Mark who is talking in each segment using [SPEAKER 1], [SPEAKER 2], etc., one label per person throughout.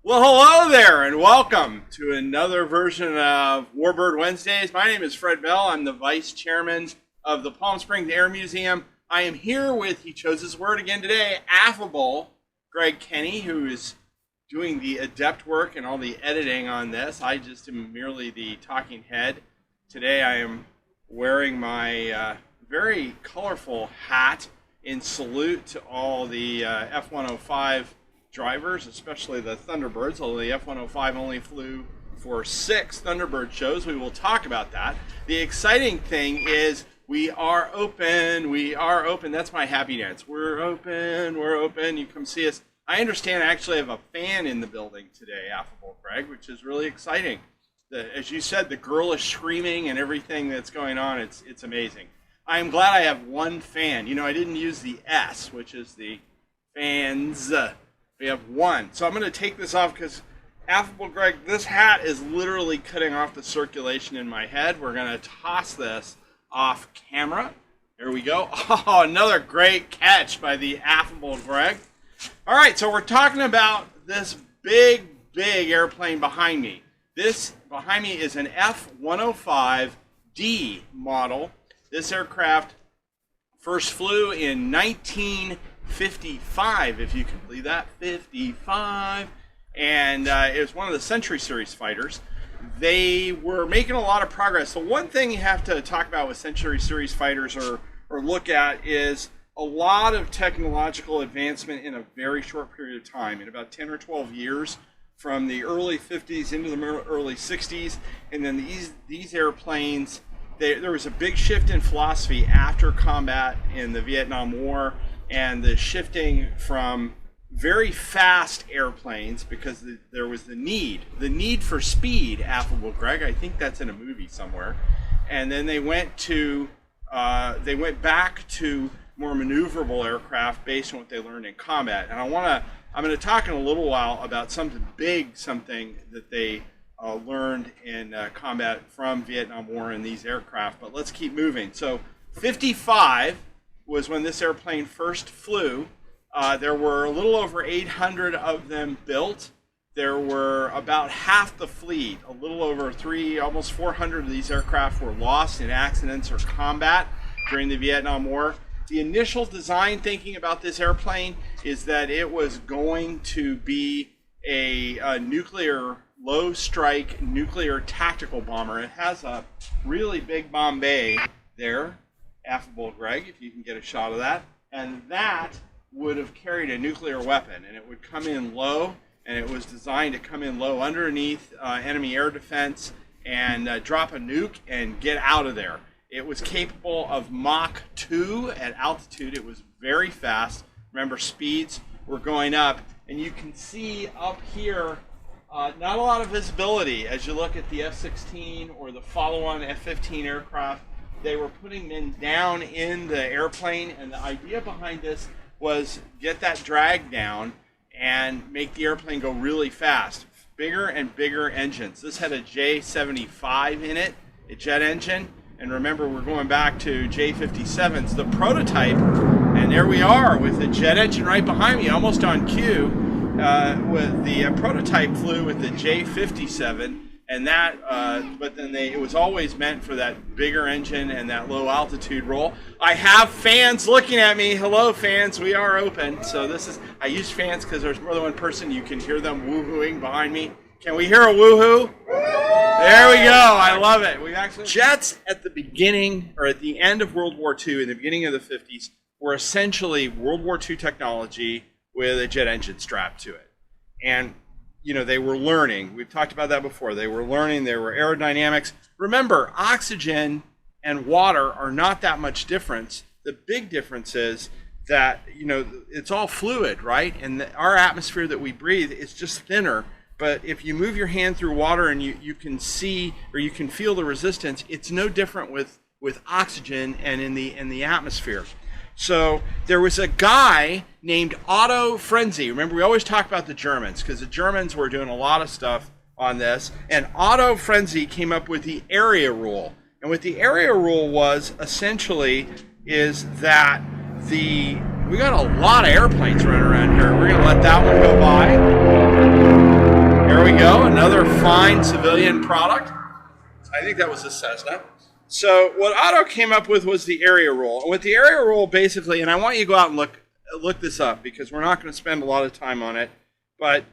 [SPEAKER 1] Well, hello there, and welcome to another version of Warbird Wednesdays. My name is Fred Bell. I'm the Vice Chairman of the Palm Springs Air Museum. I am here with, he chose his word again today, affable Greg Kenny, who is doing the adept work and all the editing on this. I just am merely the talking head. Today I am wearing my very colorful hat in salute to all the F-105 drivers, especially the Thunderbirds, although the F-105 only flew for 6 Thunderbird shows. We will talk about that. The exciting thing is we are open. That's my happy dance. We're open. You come see us. I understand I actually have a fan in the building today, affable Greg, which is really exciting. As you said, the girlish screaming and everything that's going on, it's amazing. I am glad I have one fan. You know, I didn't use the S, which is the fans. We have one. So I'm going to take this off because, affable Greg, this hat is literally cutting off the circulation in my head. We're going to toss this off camera. There we go. Oh, another great catch by the affable Greg. All right, so we're talking about this big airplane behind me. This behind me is an F-105D model. This aircraft first flew in 1955, if you can believe that, 55, and it was one of the Century Series fighters. They were making a lot of progress. So one thing you have to talk about with Century Series fighters or look at is a lot of technological advancement in a very short period of time, in about 10 or 12 years, from the early 50s into the early 60s, and then these airplanes, there was a big shift in philosophy after combat in the Vietnam War, and the shifting from very fast airplanes, because there was the need for speed, affable Greg. I think that's in a movie somewhere. And then they went back to more maneuverable aircraft based on what they learned in combat. And I'm going to talk in a little while about something that they learned in combat from Vietnam War in these aircraft. But let's keep moving. So 55 was when this airplane first flew. There were a little over 800 of them built. There were about half the fleet, a little over almost 400 of these aircraft were lost in accidents or combat during the Vietnam War. The initial design thinking about this airplane is that it was going to be a nuclear low-strike nuclear tactical bomber. It has a really big bomb bay there, affable Greg, if you can get a shot of that. And that would have carried a nuclear weapon, and it would come in low, and it was designed to come in low underneath enemy air defense and drop a nuke and get out of there. It was capable of Mach 2 at altitude. It was very fast. Remember, speeds were going up, and you can see up here not a lot of visibility as you look at the F-16 or the follow-on F-15 aircraft. They were putting men down in the airplane, and the idea behind this was get that drag down and make the airplane go really fast. Bigger and bigger engines. This had a J-75 in it, a jet engine. And remember, we're going back to J-57s, the prototype. And there we are with the jet engine right behind me, almost on cue. With the prototype flew with the J-57. And that, but then it was always meant for that bigger engine and that low altitude roll. I have fans looking at me. Hello, fans. We are open. So I use fans because there's more than one person. You can hear them woohooing behind me. Can we hear a woohoo? There we go. I love it. Jets at the beginning or at the end of World War II, in the beginning of the 50s, were essentially World War II technology with a jet engine strapped to it. And you know, they were learning. We've talked about that before. They were learning. There were aerodynamics. Remember, oxygen and water are not that much difference. The big difference is that, you know, it's all fluid, right? And our atmosphere that we breathe is just thinner. But if you move your hand through water and you can see or you can feel the resistance, it's no different with oxygen and in the atmosphere. So there was a guy named Otto Frenzy. Remember, we always talk about the Germans because the Germans were doing a lot of stuff on this. And Otto Frenzy came up with the area rule. And what the area rule was essentially is that we got a lot of airplanes running around here. We're going to let that one go by. design civilian product. I think that was a Cessna. So what Otto came up with was the area rule. And with the area rule, basically, and I want you to go out and look this up because we're not going to spend a lot of time on it. But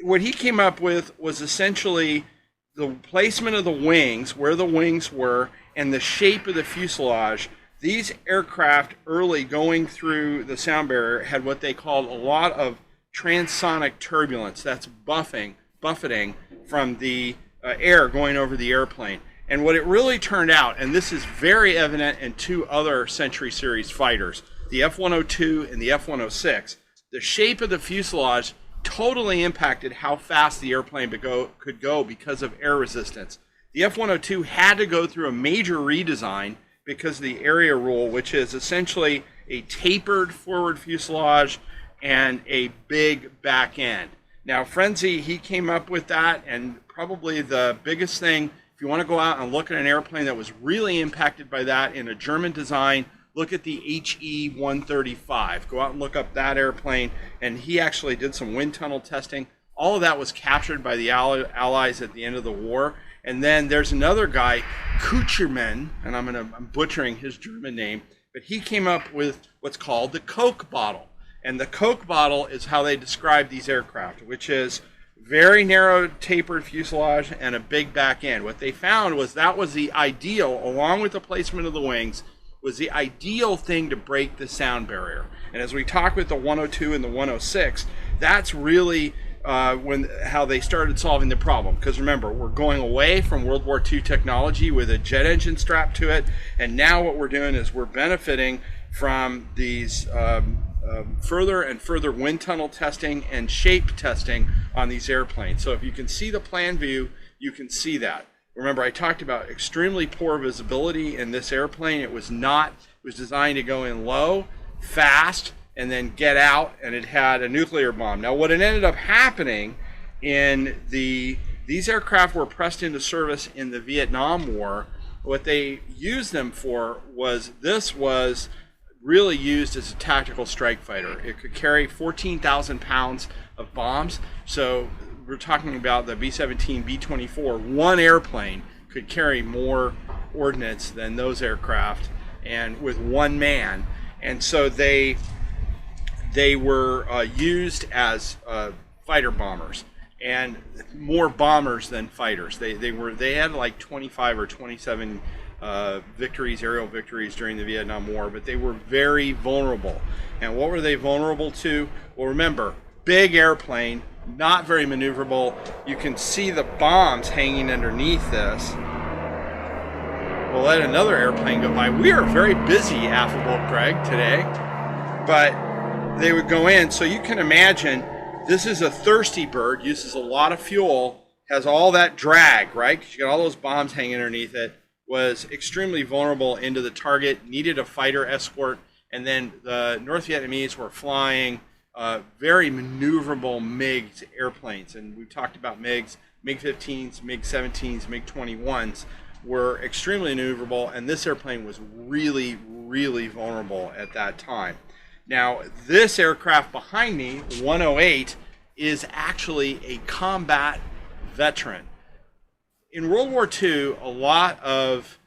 [SPEAKER 1] what he came up with was essentially the placement of the wings, where the wings were, and the shape of the fuselage. These aircraft early going through the sound barrier had what they called a lot of transonic turbulence. That's buffeting from the air going over the airplane. And what it really turned out, and this is very evident in two other Century Series fighters, the F-102 and the F-106, the shape of the fuselage totally impacted how fast the airplane could go because of air resistance. The F-102 had to go through a major redesign because of the area rule, which is essentially a tapered forward fuselage and a big back end. Now, Frenzy, he came up with that, and probably the biggest thing, if you want to go out and look at an airplane that was really impacted by that in a German design, look at the HE-135. Go out and look up that airplane, and he actually did some wind tunnel testing. All of that was captured by the Allies at the end of the war. And then there's another guy, Kuchermann, and I'm butchering his German name, but he came up with what's called the Coke bottle. And the Coke bottle is how they describe these aircraft, which is very narrow tapered fuselage and a big back end. What they found was that was the ideal, along with the placement of the wings, was the ideal thing to break the sound barrier. And as we talk with the 102 and the 106, that's really how they started solving the problem. Because remember, we're going away from World War II technology with a jet engine strapped to it, and now what we're doing is we're benefiting from these further and further wind tunnel testing and shape testing on these airplanes. So if you can see the plan view, you can see that. Remember, I talked about extremely poor visibility in this airplane. It was designed to go in low, fast, and then get out, and it had a nuclear bomb. Now, what ended up happening in these aircraft were pressed into service in the Vietnam War. What they used them for was, this was really used as a tactical strike fighter. It could carry 14,000 pounds of bombs. So we're talking about the B-17, B-24. One airplane could carry more ordnance than those aircraft, and with one man. And so they were used as fighter bombers, and more bombers than fighters. They had like 25 or 27 victories, aerial victories during the Vietnam War, but they were very vulnerable. And what were they vulnerable to? Well, remember, big airplane, not very maneuverable. You can see the bombs hanging underneath this. We'll let another airplane go by. We are very busy, Affable Greg, today, but they would go in. So you can imagine, this is a thirsty bird, uses a lot of fuel, has all that drag, right? Because you got all those bombs hanging underneath it. Was extremely vulnerable into the target, needed a fighter escort, and then the North Vietnamese were flying very maneuverable MiG airplanes. And we talked about MiGs, MiG-15s, MiG-17s, MiG-21s were extremely maneuverable, and this airplane was really, really vulnerable at that time. Now, this aircraft behind me, 108, is actually a combat veteran. In World War II, a lot of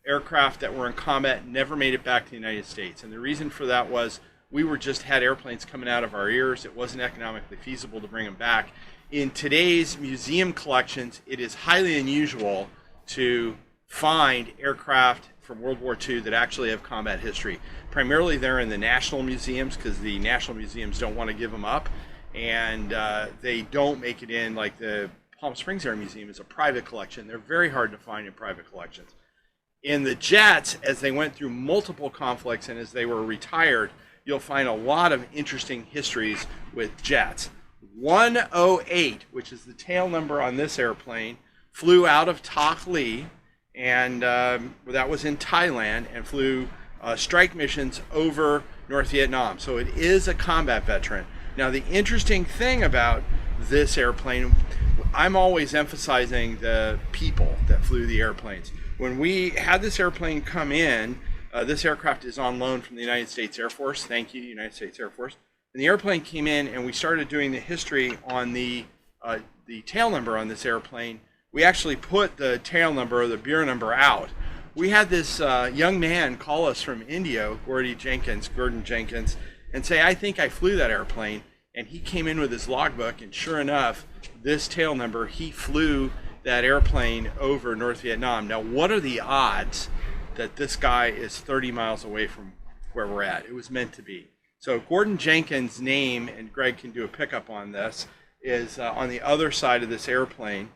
[SPEAKER 1] aircraft that were in combat never made it back to the United States. And the reason for that was we had airplanes coming out of our ears. It wasn't economically feasible to bring them back. In today's museum collections, it is highly unusual to find aircraft from World War II that actually have combat history. Primarily they're in the national museums because the national museums don't want to give them up. And they don't make it in, like the Palm Springs Air Museum is a private collection. They're very hard to find in private collections. In the jets, as they went through multiple conflicts and as they were retired, you'll find a lot of interesting histories with jets. 108, which is the tail number on this airplane, flew out of Tak Lee, and that was in Thailand, and flew strike missions over North Vietnam. So it is a combat veteran. Now, the interesting thing about this airplane, I'm always emphasizing the people that flew the airplanes. When we had this airplane come in, this aircraft is on loan from the United States Air Force. Thank you, United States Air Force. And the airplane came in, and we started doing the history on the the tail number on this airplane, we actually put the tail number or the bureau number out. We had this young man call us from India, Gordon Jenkins, and say, I think I flew that airplane. And he came in with his logbook, and sure enough, this tail number, he flew that airplane over North Vietnam. Now, what are the odds that this guy is 30 miles away from where we're at? It was meant to be. So Gordon Jenkins' name, and Greg can do a pickup on this, is on the other side of this airplane.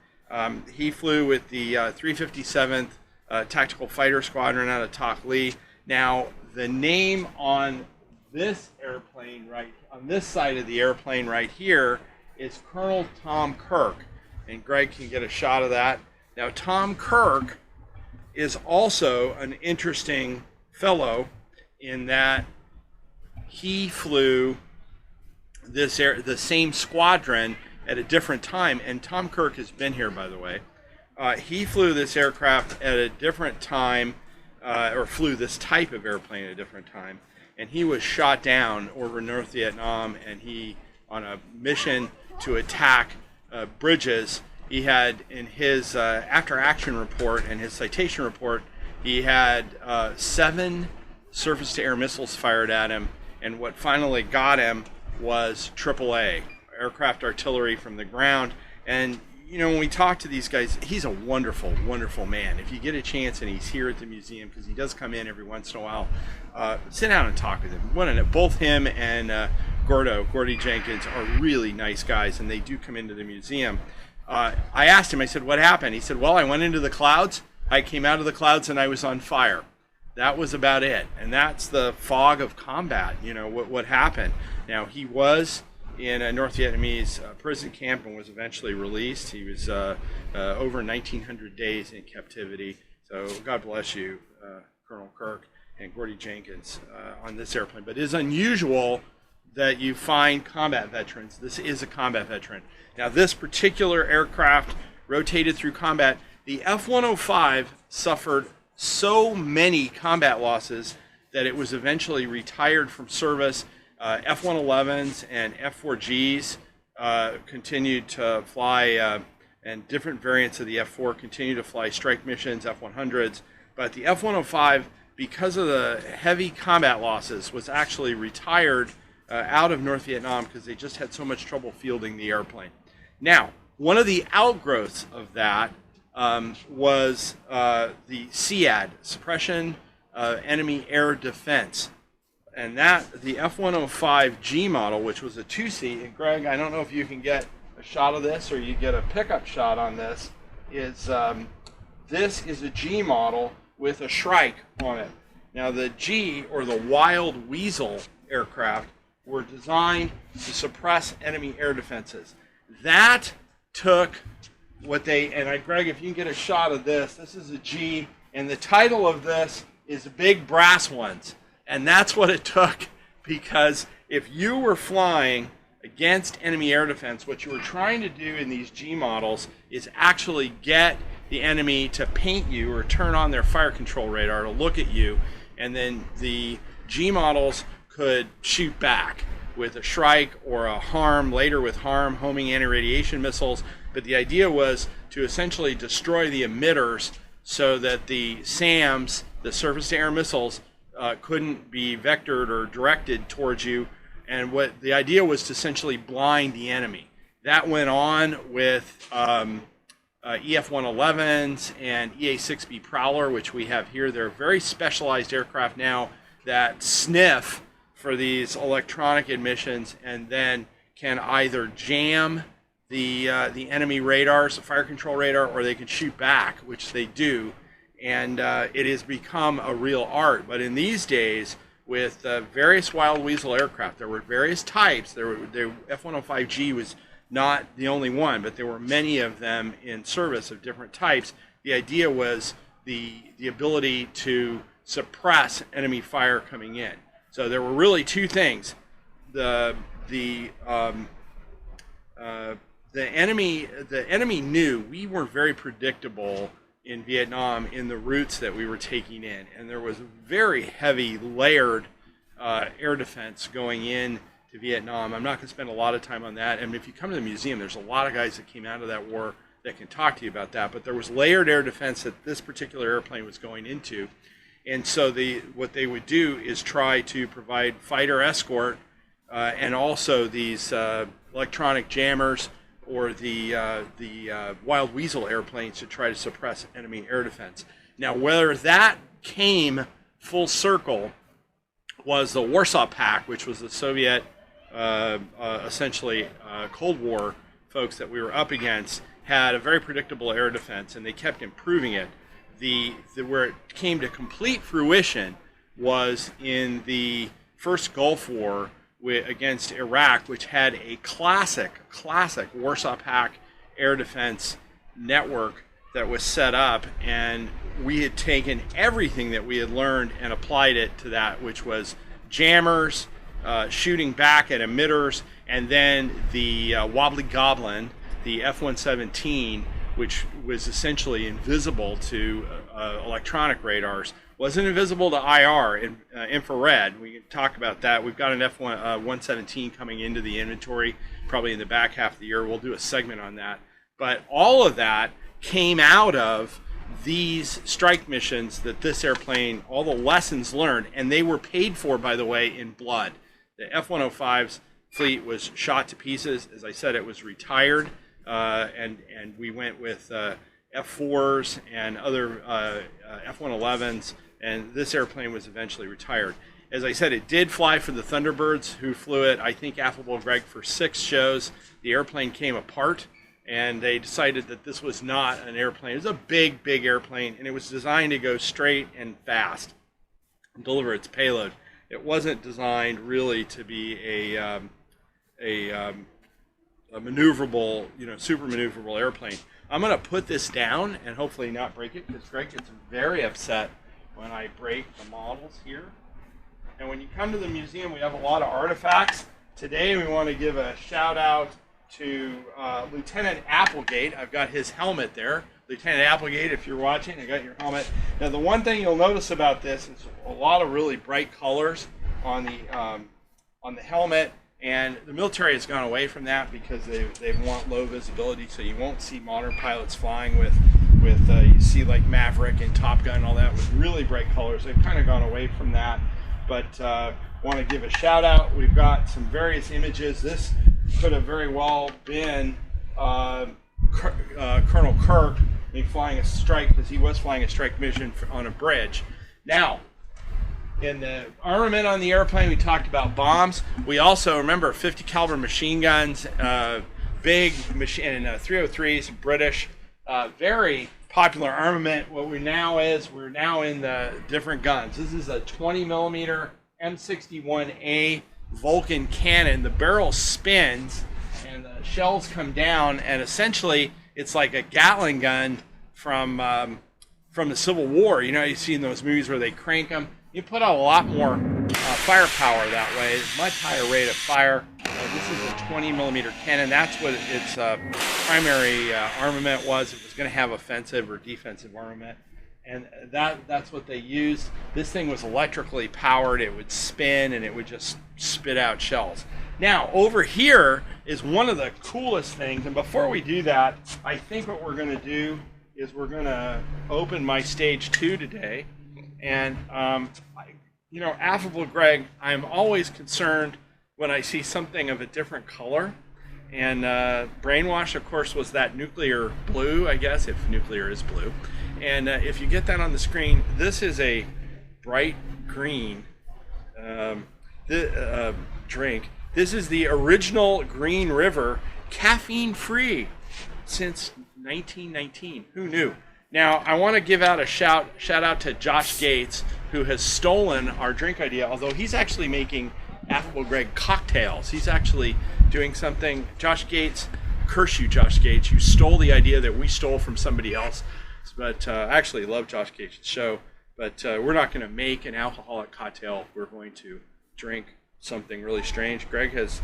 [SPEAKER 1] He flew with the 357th Tactical Fighter Squadron out of Tak Lee. Now, the name on this airplane on this side of the airplane right here is Colonel Tom Kirk, and Greg can get a shot of that. Now, Tom Kirk is also an interesting fellow in that he flew the same squadron at a different time, and Tom Kirk has been here, by the way. He flew this aircraft at a different time, or flew this type of airplane at a different time. And he was shot down over North Vietnam, and he, on a mission to attack bridges, he had in his after-action report and his citation report, he had 7 surface-to-air missiles fired at him, and what finally got him was AAA, aircraft artillery from the ground. And you know, when we talk to these guys, he's a wonderful, wonderful man. If you get a chance and he's here at the museum, because he does come in every once in a while, sit down and talk with him. Both him and Gordy Jenkins are really nice guys, and they do come into the museum. I asked him, I said, what happened? He said, well, I went into the clouds, I came out of the clouds, and I was on fire. That was about it. And that's the fog of combat, you know, what happened. Now, he was in a North Vietnamese prison camp and was eventually released. He was over 1,900 days in captivity. So God bless you, Colonel Kirk and Gordy Jenkins on this airplane. But it is unusual that you find combat veterans. This is a combat veteran. Now, this particular aircraft rotated through combat. The F-105 suffered so many combat losses that it was eventually retired from service. F-111s and F-4Gs continued to fly, and different variants of the F-4 continue to fly strike missions, F-100s. But the F-105, because of the heavy combat losses, was actually retired out of North Vietnam because they just had so much trouble fielding the airplane. Now, one of the outgrowths of that was the SEAD, Suppression Enemy Air Defense. And that, the F-105G model, which was a 2-seat, and Greg, I don't know if you can get a shot of this or you get a pickup shot on this, is this is a G model with a Shrike on it. Now the G, or the Wild Weasel aircraft, were designed to suppress enemy air defenses. That took what they, and Greg, if you can get a shot of this, this is a G, and the title of this is Big Brass Ones. And that's what it took, because if you were flying against enemy air defense, what you were trying to do in these G models is actually get the enemy to paint you or turn on their fire control radar to look at you, and then the G models could shoot back with a Shrike or a HARM, later with HARM, homing anti-radiation missiles. But the idea was to essentially destroy the emitters so that the SAMs, the surface-to-air missiles, couldn't be vectored or directed towards you. And what the idea was to essentially blind the enemy. That went on with EF-111s and EA-6B Prowler, which we have here. They're very specialized aircraft now that sniff for these electronic emissions and then can either jam the enemy radars, the fire control radar, or they can shoot back, which they do. And it has become a real art. But in these days, with various Wild Weasel aircraft, there were various types. The F-105G was not the only one, but there were many of them in service of different types. The idea was the ability to suppress enemy fire coming in. So there were really two things. The enemy knew we were very predictable in Vietnam in the routes that we were taking in, and there was a very heavy layered air defense going in to to Vietnam. I'm not going to spend a lot of time on that. And if you come to the museum, there's a lot of guys that came out of that war that can talk to you about that. But there was layered air defense that this particular airplane was going into. And so what they would do is try to provide fighter escort and also these electronic jammers or the Wild Weasel airplanes to try to suppress enemy air defense. Now, whether that came full circle was the Warsaw Pact, which was the Soviet, essentially Cold War folks that we were up against, had a very predictable air defense, and they kept improving it. Where it came to complete fruition was in the first Gulf War against Iraq, which had a classic Warsaw Pact air defense network that was set up, and we had taken everything that we had learned and applied it to that, which was jammers, shooting back at emitters, and then the Wobbly Goblin, the F-117, which was essentially invisible to electronic radars, wasn't invisible to IR, infrared. We can talk about that. We've got an F-117 coming into the inventory probably in the back half of the year. We'll do a segment on that. But all of that came out of these strike missions that this airplane, all the lessons learned, and they were paid for, by the way, in blood. The F-105's fleet was shot to pieces. As I said, it was retired. And we went with F-4s and other F-111s, and this airplane was eventually retired. As I said, it did fly for the Thunderbirds, who flew it, I think, Affable Greg, for 6 shows. The airplane came apart, and they decided that this was not an airplane. It was a big, big airplane, and it was designed to go straight and fast and deliver its payload. It wasn't designed really to be a maneuverable, super maneuverable airplane. I'm going to put this down and hopefully not break it, because Greg gets very upset when I break the models here. And when you come to the museum, we have a lot of artifacts. Today we want to give a shout out to Lieutenant Applegate. I've got his helmet there. Lieutenant Applegate, if you're watching, I got your helmet. Now the one thing you'll notice about this is a lot of really bright colors on the helmet. And the military has gone away from that because they want low visibility, so you won't see modern pilots flying with you see like Maverick and Top Gun and all that with really bright colors. They've kind of gone away from that, but want to give a shout out. We've got some various images. This could have very well been Colonel Kirk flying a strike, because he was flying a strike mission on a bridge. Now, in the armament on the airplane, we talked about bombs. We also, remember, 50 caliber machine guns, big machine, and 303s, British, very popular armament. What we're now in the different guns. This is a 20 millimeter M61A Vulcan cannon. The barrel spins and the shells come down, and essentially it's like a Gatling gun from the Civil War. You see in those movies where they crank them. You put out a lot more firepower that way, much higher rate of fire. This is a 20 millimeter cannon. That's what its primary armament was. It was going to have offensive or defensive armament, and that's what they used. This thing was electrically powered. It would spin, and it would just spit out shells. Now, over here is one of the coolest things, and before we do that, I think what we're going to do is we're going to open my stage 2 today. And, Affable Greg, I'm always concerned when I see something of a different color. And Brainwash, of course, was that nuclear blue, I guess, if nuclear is blue. And if you get that on the screen, this is a bright green drink. This is the original Green River, caffeine-free since 1919. Who knew? Now, I want to give out a shout out to Josh Gates, who has stolen our drink idea, although he's actually making Affable Greg cocktails. He's actually doing something. Josh Gates, curse you, Josh Gates. You stole the idea that we stole from somebody else. But I actually love Josh Gates' show. But we're not going to make an alcoholic cocktail. We're going to drink something really strange. Greg has...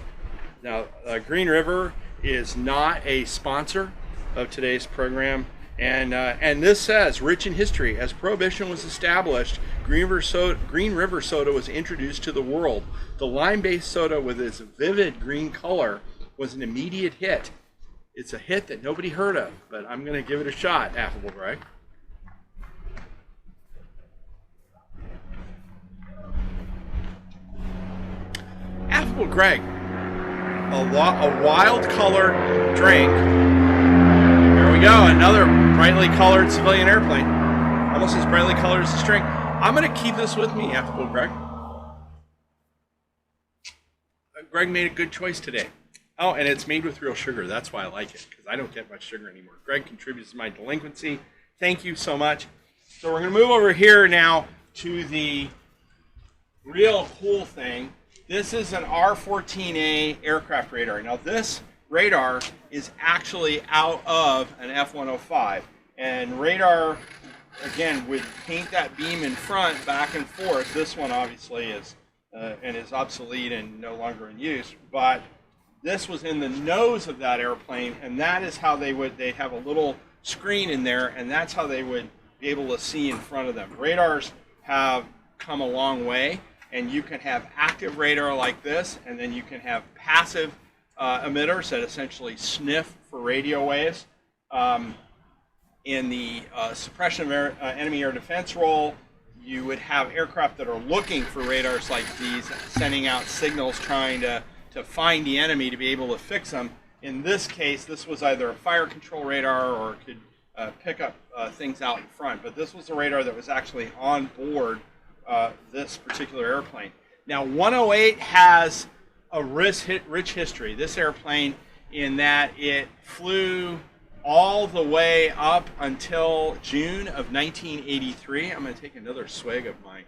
[SPEAKER 1] Now, Green River is not a sponsor of today's program. And this says, rich in history, as Prohibition was established, Green River soda was introduced to the world. The lime-based soda with its vivid green color was an immediate hit. It's a hit that nobody heard of, but I'm going to give it a shot, Affable Greg. Affable Greg, a wild-colored drink. There we go, another brightly colored civilian airplane. Almost as brightly colored as the string. I'm going to keep this with me, Affable Greg. Greg made a good choice today. Oh, and it's made with real sugar. That's why I like it, because I don't get much sugar anymore. Greg contributes to my delinquency. Thank you so much. So we're going to move over here now to the real cool thing. This is an R-14A aircraft radar. Now this radar is actually out of an F-105. And radar, again, would paint that beam in front back and forth. This one obviously is and is obsolete and no longer in use. But this was in the nose of that airplane, and that is how they'd have a little screen in there, and that's how they would be able to see in front of them. Radars have come a long way, and you can have active radar like this, and then you can have passive emitters that essentially sniff for radio waves. In the suppression of enemy air defense role, you would have aircraft that are looking for radars like these, sending out signals trying to find the enemy to be able to fix them. In this case, this was either a fire control radar or could pick up things out in front. But this was a radar that was actually on board this particular airplane. Now, 108 has a rich history. This airplane, in that it flew all the way up until June of 1983. I'm going to take another swig of my...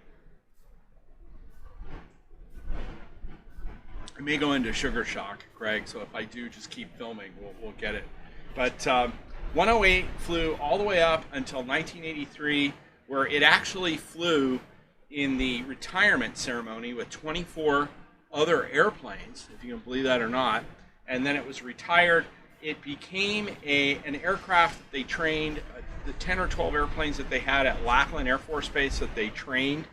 [SPEAKER 1] I may go into sugar shock, Greg, so if I do, just keep filming. We'll get it. But 108 flew all the way up until 1983, where it actually flew in the retirement ceremony with 24 other airplanes, if you can believe that or not, and then it was retired. It became an aircraft that they trained, the 10 or 12 airplanes that they had at Lackland Air Force Base that they trained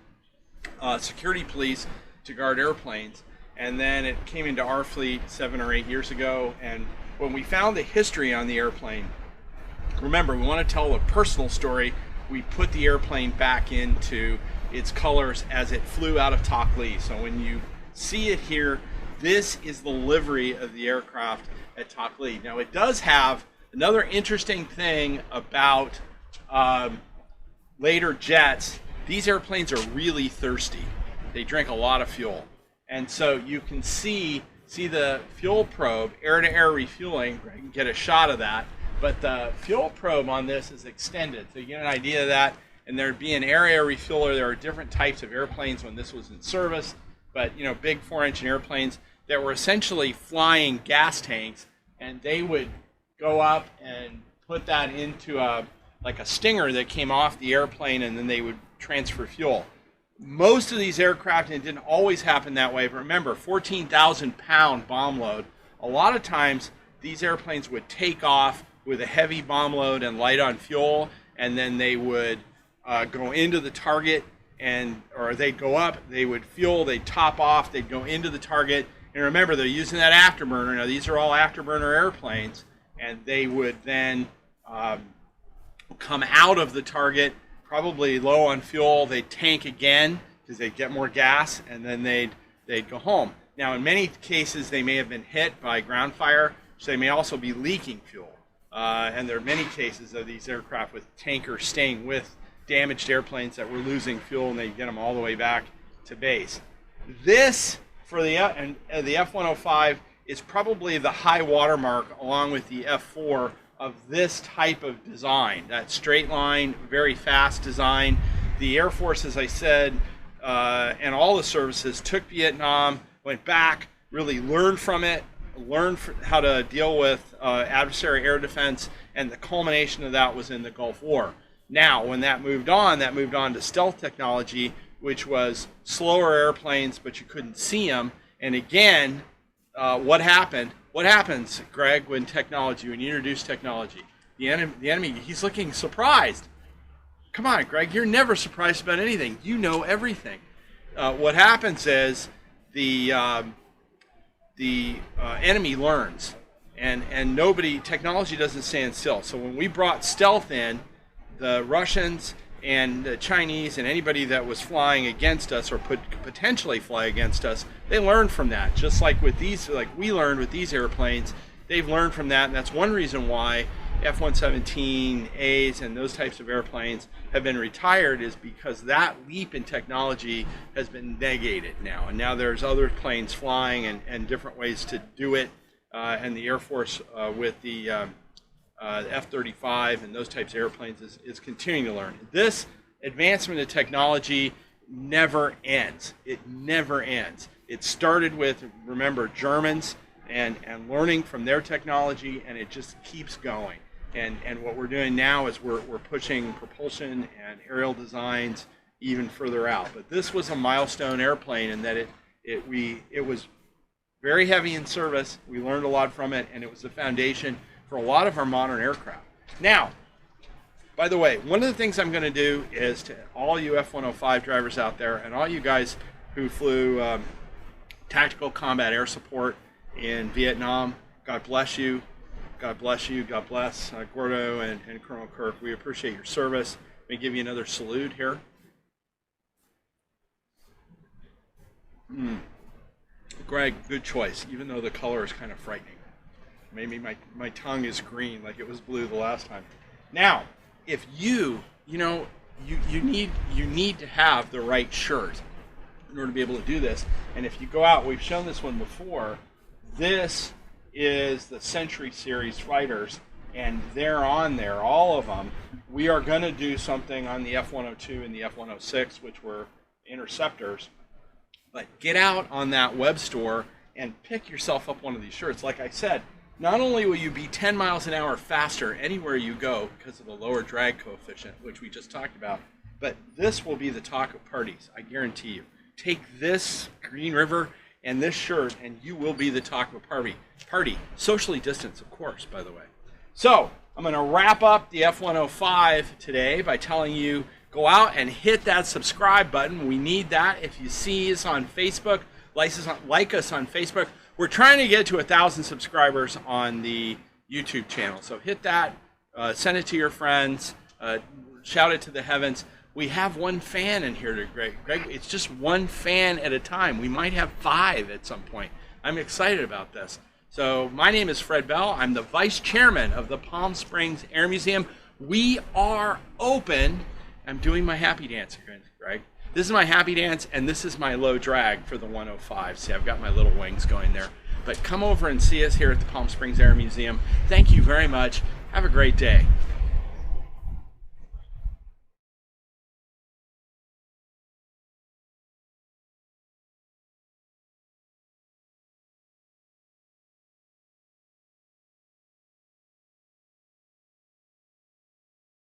[SPEAKER 1] security police to guard airplanes. And then it came into our fleet 7 or 8 years ago. And when we found the history on the airplane, remember, we want to tell a personal story. We put the airplane back into its colors as it flew out of Tak Lee. So when you see it here, this is the livery of the aircraft at Tak Lee. Now, it does have another interesting thing about later jets. These airplanes are really thirsty. They drink a lot of fuel. And so you can see the fuel probe, air-to-air refueling. I can get a shot of that. But the fuel probe on this is extended. So you get an idea of that. And there'd be an air-air refueler. There are different types of airplanes when this was in service. But, you know, big 4-engine airplanes that were essentially flying gas tanks. And they would go up and put that into like a stinger that came off the airplane, and then they would transfer fuel. Most of these aircraft, and it didn't always happen that way, but remember, 14,000-pound bomb load. A lot of times, these airplanes would take off with a heavy bomb load and light on fuel, and then they would go into the target, or they'd go up, they would fuel, they'd top off, they'd go into the target. And remember, they're using that afterburner. Now, these are all afterburner airplanes, and they would then come out of the target, probably low on fuel. They'd tank again because they'd get more gas, and then they'd go home. Now, in many cases, they may have been hit by ground fire, so they may also be leaking fuel. And there are many cases of these aircraft with tankers staying with damaged airplanes that were losing fuel, and they'd get them all the way back to base. This, for the F-105, is probably the high watermark, along with the F-4, of this type of design, that straight line, very fast design. The Air Force, as I said, and all the services took Vietnam, went back, really learned from it, learned how to deal with adversary air defense, and the culmination of that was in the Gulf War. Now, when that moved on to stealth technology, which was slower airplanes, but you couldn't see them. And again, what happened? What happens, Greg, when you introduce technology? The enemy, he's looking surprised. Come on, Greg, you're never surprised about anything. You know everything. What happens is the enemy learns, and technology doesn't stand still. So when we brought stealth in, the Russians and the Chinese and anybody that was flying against us or potentially fly against us, they learned from that. Just like with these, like we learned with these airplanes, they've learned from that, and that's one reason why F-117As and those types of airplanes have been retired, is because that leap in technology has been negated now, and now there's other planes flying and different ways to do it, and the Air Force with the F-35 and those types of airplanes is continuing to learn. This advancement of technology never ends. It never ends. It started with, remember, Germans and learning from their technology, and it just keeps going. And what we're doing now is we're pushing propulsion and aerial designs even further out. But this was a milestone airplane in that it was very heavy in service. We learned a lot from it, and it was the foundation for a lot of our modern aircraft. Now, by the way, one of the things I'm going to do is to all you F-105 drivers out there and all you guys who flew tactical combat air support in Vietnam, God bless you. God bless you. God bless Gordo and Colonel Kirk. We appreciate your service. Let me give you another salute here. Greg, good choice, even though the color is kind of frightening. Maybe my tongue is green like it was blue the last time. Now, if you need to have the right shirt in order to be able to do this. And if you go out, we've shown this one before. This is the Century Series fighters, and they're on there, all of them. We are going to do something on the F-102 and the F-106, which were interceptors. But get out on that web store and pick yourself up one of these shirts. Like I said, not only will you be 10 miles an hour faster anywhere you go because of the lower drag coefficient, which we just talked about, but this will be the talk of parties, I guarantee you. Take this Green River and this shirt, and you will be the talk of a party. Socially distanced, of course, by the way. So I'm going to wrap up the F-105 today by telling you, go out and hit that subscribe button. We need that. If you see us on Facebook, like us on Facebook. We're trying to get to 1,000 subscribers on the YouTube channel. So hit that, send it to your friends, shout it to the heavens. We have one fan in here, Greg. It's just one fan at a time. We might have 5 at some point. I'm excited about this. So my name is Fred Bell. I'm the Vice Chairman of the Palm Springs Air Museum. We are open. I'm doing my happy dance, Greg. This is my happy dance, and this is my low drag for the 105. See, I've got my little wings going there. But come over and see us here at the Palm Springs Air Museum. Thank you very much. Have a great day.